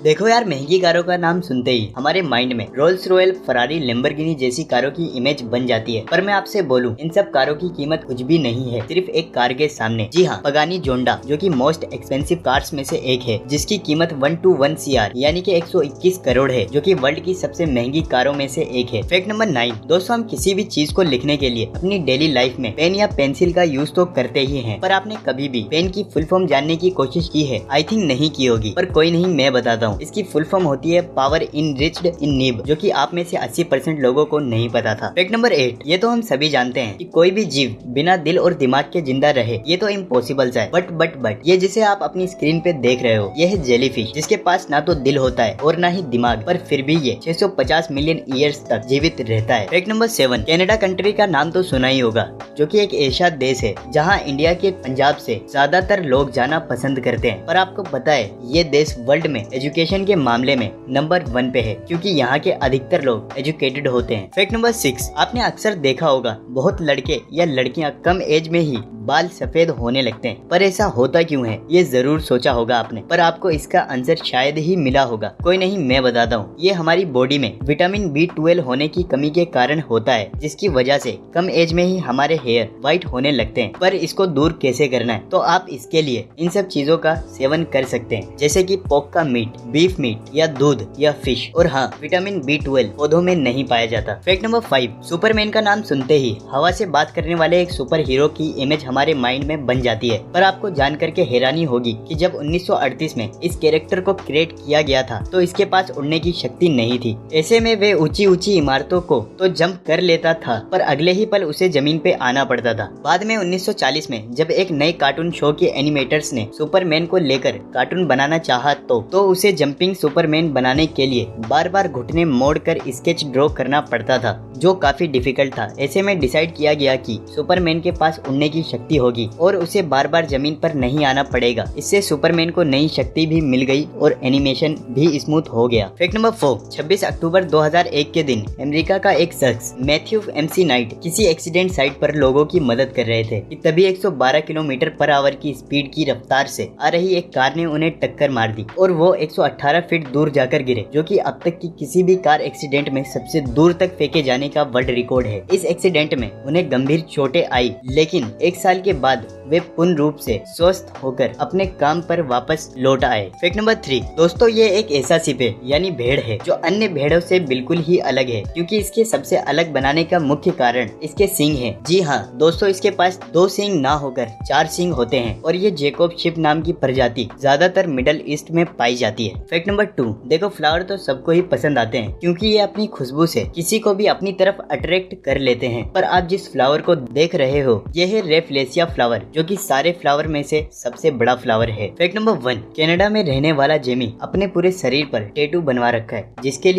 देखो यार, महंगी कारों का नाम सुनते ही हमारे माइंड में रोल्स रॉयल, फरारी, लैम्बोर्गिनी जैसी कारों की इमेज बन जाती है। पर मैं आपसे बोलूं, इन सब कारों की कीमत कुछ भी नहीं है, सिर्फ एक कार के सामने। जी हाँ, पगानी जोंडा, जो कि मोस्ट एक्सपेंसिव कार्स में से एक है, जिसकी कीमत 121 CR यानी कि 121 करोड़ है, जो कि वर्ल्ड की सबसे महंगी कारों में से एक है। Fact number 9। दोस्तों, हम किसी भी चीज को लिखने के लिए अपनी डेली लाइफ में पेन या पेंसिल का यूज तो करते ही हैं, पर आपने कभी भी पेन की फुल फॉर्म जानने की कोशिश की है? आई थिंक नहीं की होगी, पर कोई नहीं, मैं बताता हूँ। इसकी फुल फॉर्म होती है पावर इनरिच्ड इन निब, जो कि आप में से 80% लोगों को नहीं पता था। Fact number 8। ये तो हम सभी जानते हैं कि कोई भी जीव बिना दिल और दिमाग के जिंदा रहे, ये तो इम्पॉसिबल है। बट ये जिसे आप अपनी स्क्रीन पे देख रहे हो, ये है जेलीफिश, जिसके पास ना तो दिल होता है और ना ही दिमाग, पर फिर भी ये 650 मिलियन ईयर्स तक जीवित रहता है। Fact number 7। कनाडा कंट्री का नाम तो सुना ही होगा, जो कि एक ऐसा देश है जहाँ इंडिया के पंजाब से ज्यादातर लोग जाना पसंद करते हैं। पर आपको पता है, ये देश वर्ल्ड में एजुकेशन के मामले में नंबर 1 पे है, क्योंकि यहाँ के अधिकतर लोग एजुकेटेड होते हैं। Fact number 6। आपने अक्सर देखा होगा, बहुत लड़के या लड़कियाँ कम एज में ही बाल सफेद होने लगते हैं, पर ऐसा होता क्यों है, ये जरूर सोचा होगा आपने, पर आपको इसका आंसर शायद ही मिला होगा। कोई नहीं, मैं बताता हूँ। ये हमारी बॉडी में विटामिन B12 होने की कमी के कारण होता है, जिसकी वजह से कम एज में ही हमारे हेयर व्हाइट होने लगते हैं। पर इसको दूर कैसे करना है, तो आप इसके लिए इन सब चीजों का सेवन कर सकते हैं, जैसे कि पोर्क का मीट, बीफ मीट या दूध या फिश। और हाँ, विटामिन B12 पौधों में नहीं पाया जाता। Fact number 5। सुपरमैन का नाम सुनते ही हवा से बात करने वाले एक सुपर हीरो की इमेज हमारे माइंड में बन जाती है। पर आपको जान करके हैरानी होगी कि जब 1938 में इस कैरेक्टर को क्रिएट किया गया था, तो इसके पास उड़ने की शक्ति नहीं थी। ऐसे में वे ऊंची ऊंची इमारतों को तो जंप कर लेता था, पर अगले ही पल उसे जमीन पे आना पड़ता था। बाद में 1940 में जब एक नए कार्टून शो के एनिमेटर्स ने सुपरमैन को लेकर कार्टून बनाना चाहा, तो उसे जंपिंग सुपरमैन बनाने के लिए बार बार घुटने मोड़ कर स्केच ड्रॉ करना पड़ता था, जो काफी डिफिकल्ट था। ऐसे में डिसाइड किया गया कि सुपरमैन के पास उड़ने की शक्ति होगी और उसे बार बार जमीन पर नहीं आना पड़ेगा। इससे सुपरमैन को नई शक्ति भी मिल गई और एनिमेशन भी स्मूथ हो गया। Fact number 4। 26 अक्टूबर 2001 के दिन अमेरिका का एक शख्स मैथ्यू MC नाइट किसी एक्सीडेंट साइट पर लोगों की मदद कर रहे थे कि तभी 112 किलोमीटर पर आवर की स्पीड की रफ्तार से आ रही एक कार ने उन्हें टक्कर मार दी और वो 118 फीट दूर जाकर गिरे, जो कि अब तक की किसी भी कार एक्सीडेंट में सबसे दूर तक फेंके जाने का वर्ल्ड रिकॉर्ड है। इस एक्सीडेंट में उन्हें गंभीर चोटें आई, लेकिन एक साल के बाद वे पूर्ण रूप से स्वस्थ होकर अपने काम पर वापस लौट आए। Fact number 3। दोस्तों, ये एक ऐसा शिप है यानी भेड़ है, जो अन्य भेड़ों से बिल्कुल ही अलग है, क्योंकि इसके सबसे अलग बनाने का मुख्य कारण इसके सींग है। जी हाँ दोस्तों, इसके पास 2 सींग ना होकर 4 सींग होते हैं और ये जेकोब शिप नाम की प्रजाति ज्यादातर मिडल ईस्ट में पाई जाती है। Fact number 2। देखो, फ्लावर तो सबको ही पसंद आते हैं, क्योंकि ये अपनी खुशबू से किसी को भी अपनी तरफ अट्रैक्ट कर लेते हैं। पर आप जिस फ्लावर को देख रहे हो, ये है रेफलेसिया फ्लावर, जो कि सारे फ्लावर में से सबसे बड़ा फ्लावर है। Fact number 1। कनाडा में रहने वाला जेमी अपने पूरे शरीर पर टैटू बनवा रखा है, जिसके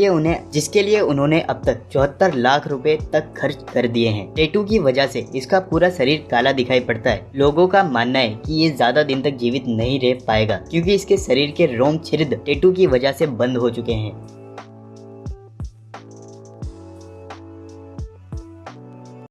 लिए उन्होंने अब तक 74 लाख रुपए तक खर्च कर दिए हैं। टैटू की वजह से इसका पूरा शरीर काला दिखाई पड़ता है। लोगों का मानना है कि ये ज्यादा दिन तक जीवित नहीं रह पाएगा, क्योंकि इसके शरीर के रोम छिद्र टैटू की वजह से बंद हो चुके हैं।